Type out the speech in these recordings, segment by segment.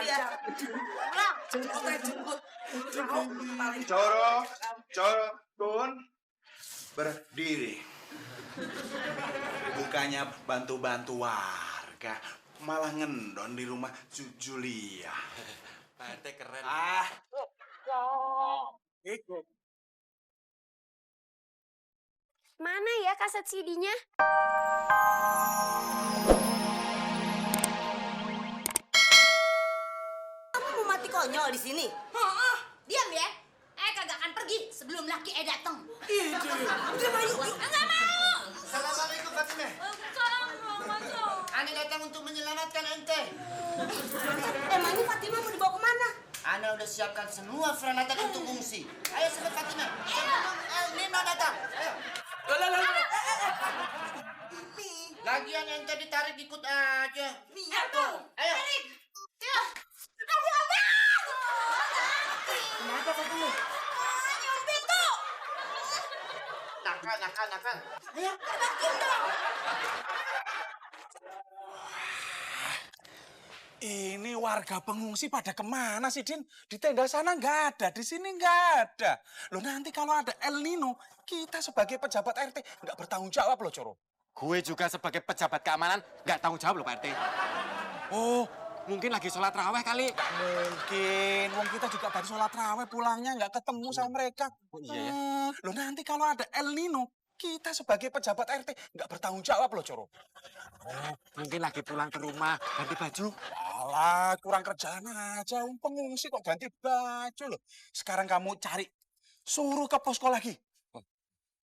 dia. Coro, Kun, berdiri. Bukannya bantu-bantu warga, malah ngendon di rumah Julia. Pak RT keren. Mana ya kaset CD-nya? Kamu mau mati konyol di sini? Diam ya. Kagak akan pergi sebelum laki datang. Udah Bayu. Enggak mau. Assalamualaikum Fatimah. Ana datang untuk menyelamatkan ente. Emangnya Fatimah mau dibawa kemana? Ana udah siapkan semua peralatan untuk fungsi. Ayo sebut Fatimah. Sebelum El Nino datang. Ayo. Lagian ente ditarik ikut aja. Ayo. Kenapa Fatimah? Nyumpit tuh. Nakal. Ayo, bantuin dong. Ini warga pengungsi pada kemana sih, Din? Di tenda sana nggak ada, di sini nggak ada. Loh nanti kalau ada El Nino, kita sebagai pejabat RT nggak bertanggung jawab loh, Coro. Gue juga sebagai pejabat keamanan nggak tanggung jawab loh Pak RT. Oh, Mungkin lagi sholat raweh kali. mungkin. Wong kita juga baru sholat raweh pulangnya nggak ketemu sama mereka. Oh, iya ya. Loh nanti kalau ada El Nino, kita sebagai pejabat RT nggak bertanggung jawab loh, Coro. Oh, mungkin lagi pulang ke rumah ganti baju. Alah, kurang kerjaan aja. Pengungsi kok ganti baju loh. Sekarang kamu cari, suruh ke posko lagi.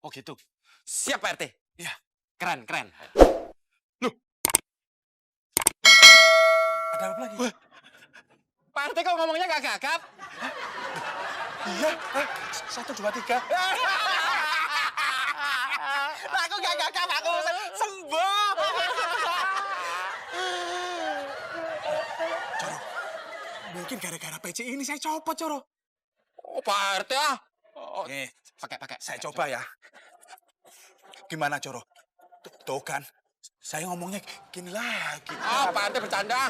Oh gitu. Siap Pak RT. Ya. Keren. Ada apa lagi? Pak RT kok ngomongnya gak gagap? Iya, 1, 2, 3. Aku gak gagap, aku sembuh. Coro, mungkin gara-gara PC ini saya copot, Coro. Oh Pak RT ah. Oh, Nih, pakai. saya coba ya. Gimana, Coro? Tuh kan, saya ngomongnya gini lagi. Ah, Pak RT bercanda.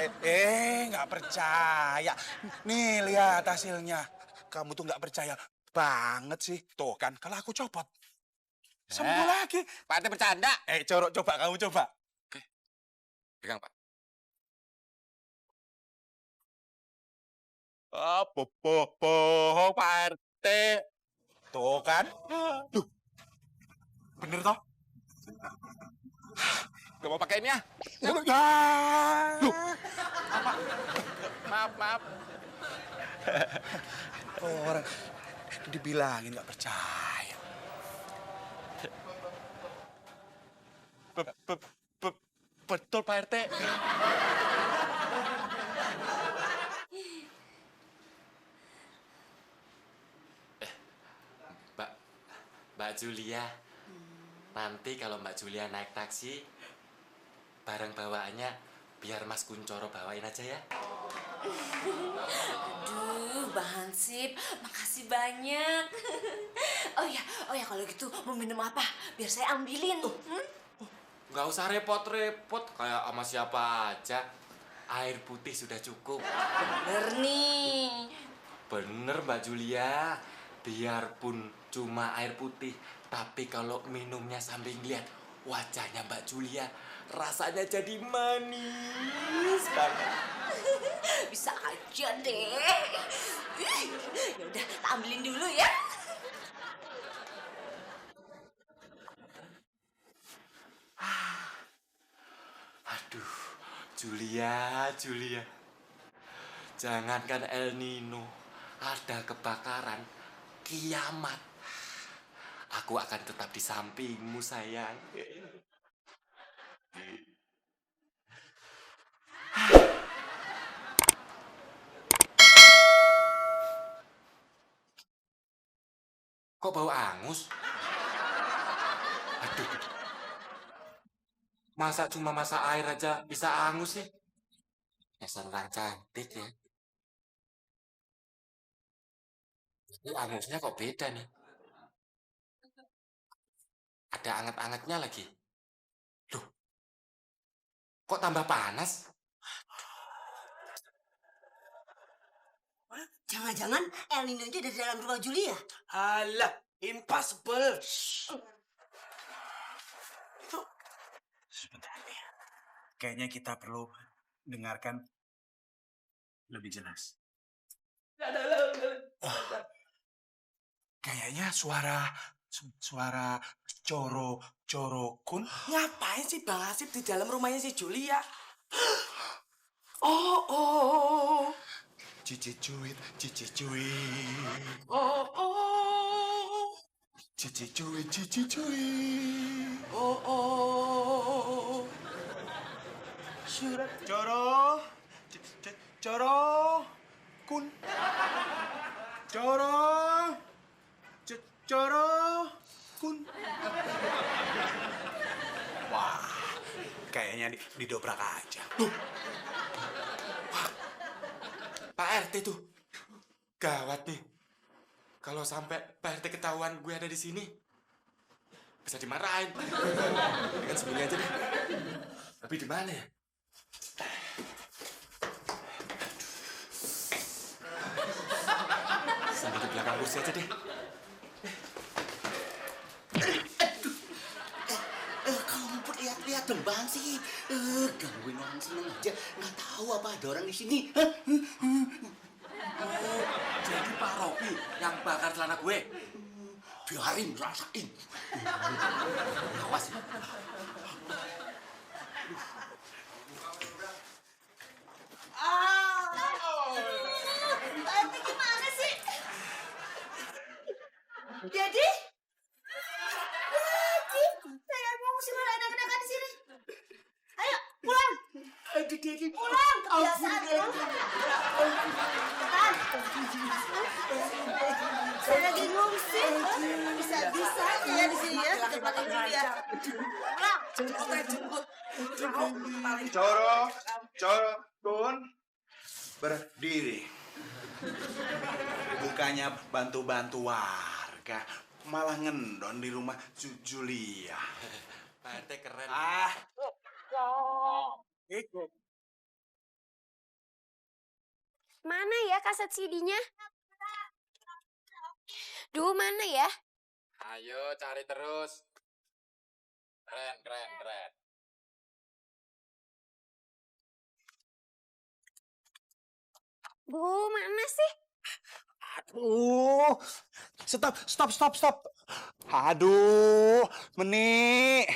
Nggak percaya. Nih, lihat hasilnya. Kamu tuh nggak percaya banget sih. Tuh kan, kalau aku copot, sembuh lagi. Pak RT bercanda. Coro, coba kamu coba. Pegang Pak. Bohong Pak RT. Tuh kan. Duh, bener toh? Gak mau pakai ini ya? Duh. Maaf. Orang dibilangin nggak percaya. Betul Pak RT. Mbak Julia, nanti kalau Mbak Julia naik taksi, barang bawaannya biar Mas Kuncoro bawain aja ya. Aduh, Bang Hansip, makasih banyak. Oh ya, kalau gitu mau minum apa? Biar saya ambilin. Nggak usah repot-repot, kayak sama siapa aja. Air putih sudah cukup. Bener nih. Bener Mbak Julia, biarpun cuma air putih, tapi kalau minumnya sambil ngeliat wajahnya Mbak Julia, rasanya jadi manis banget. Bisa aja deh. Ya udah, tak ambilin dulu ya. Aduh, Julia. Jangankan El Nino, ada kebakaran, kiamat. Aku akan tetap di sampingmu, sayang. Kok bau angus? Aduh. Masa cuma masak air aja bisa angus sih? Dasar orang cantik ya. Ini angusnya kok beda nih. Ada anget-angetnya lagi. Loh, kok tambah panas? Jangan-jangan El Nino-nya ada di dalam rumah Julia. Alah, impossible. Sebentar nih. Kayaknya kita perlu dengarkan lebih jelas. Kayaknya suara Coro Kun. Ngapain sih Bang Hasib di dalam rumahnya si Julia? Oh. Cici cuit. Oh. Cici cuit. Oh. Surat Coro Kun. Coro Kun. Wah, kayaknya didobrak aja. Pak RT tuh. Gawat nih. Kalau sampai Pak RT ketahuan gue ada di sini, bisa dimarahin. Dengan sembunyi aja deh. Tapi di mana ya? Sambil di belakang kursi aja deh. Kamu lihat Bang sih. Gangguin orang seneng aja. Nggak tahu apa ada orang di sini. Jadi Pak Robi yang bakar celana gue. Biarin, rasain. Awas. Mbak Eti gimana sih? Jadi? Saya mau sih malah enak-enakan di sini. Ayo, pulang. Pulang, kebiasaan ya. Saya lagi ngungsi. Bisa-bisa ya di sini ya. Tempatnya Julia. Pulang. Coro Kun. Berdiri. Bukannya bantu-bantu warga, malah ngendon di rumah Julia. Pak RT keren. Ikut. Mana ya kaset CD-nya? Duh, mana ya? Ayo cari terus. Keren. Duh, mana sih? Aduh, stop. Aduh, Menik.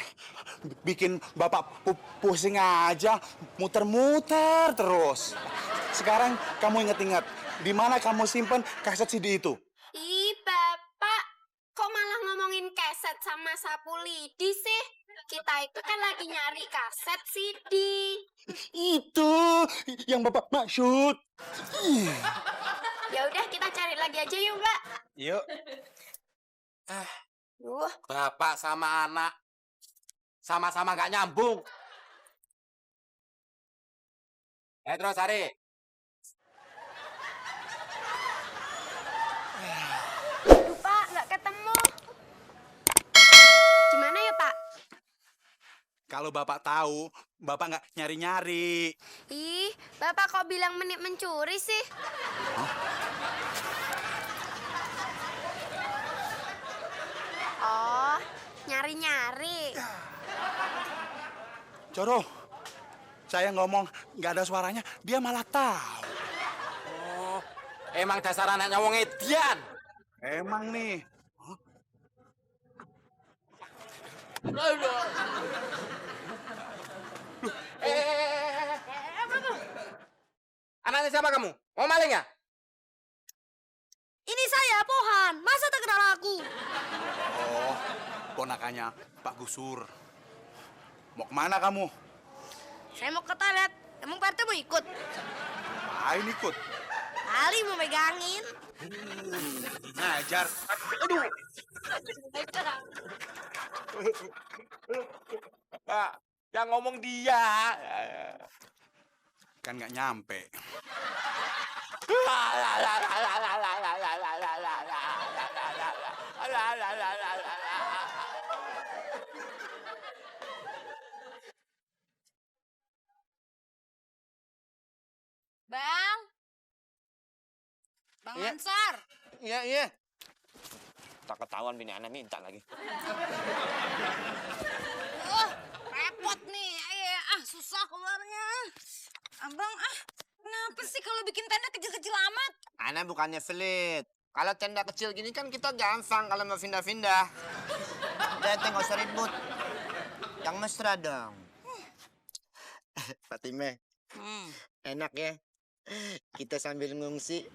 Bikin Bapak pusing aja, muter-muter terus. Sekarang kamu ingat-ingat, di mana kamu simpen kaset CD itu? Ih, Bapak. Kok malah ngomongin kaset sama sapu lidi sih? Kita itu kan lagi nyari kaset CD. Itu yang Bapak maksud. Ya udah, kita cari lagi aja yuk, Mbak. Yuk. Duh, Bapak sama anak sama-sama nggak nyambung. Terus Ari. aduh, Pak, nggak ketemu. Gimana ya, Pak? Kalau Bapak tahu, Bapak nggak nyari-nyari. Ih, Bapak kok bilang menit mencuri sih? Oh, nyari-nyari. Coro, saya ngomong nggak ada suaranya, dia malah tahu. Oh, emang dasar anaknya wong edian. Emang nih. Anaknya siapa kamu? Mau maling ya? Ini saya, Pohan. Masa tak kenal aku? Oh, ponakannya Pak Gusur. Mau kemana kamu? Saya mau ke toilet. Emang Pak RT mau ikut? Ngapain ikut? Ali mau megangin. Ngajar. Aduh. Pak, yang ngomong dia. Kan nggak nyampe. Bang. Bang Iya. Ansar. Iya. Tak ketahuan bini anak minta lagi. Repot nih. Susah keluarnya. Abang, kenapa sih kalau bikin tenda kecil-kecil amat? Anak bukannya pelit. Kalau tenda kecil gini kan kita gampang kalau mau pindah-pindah. Udah, nggak usah ribut. Yang mesra dong. Fatime, enak ya? Kita sambil ngungsi.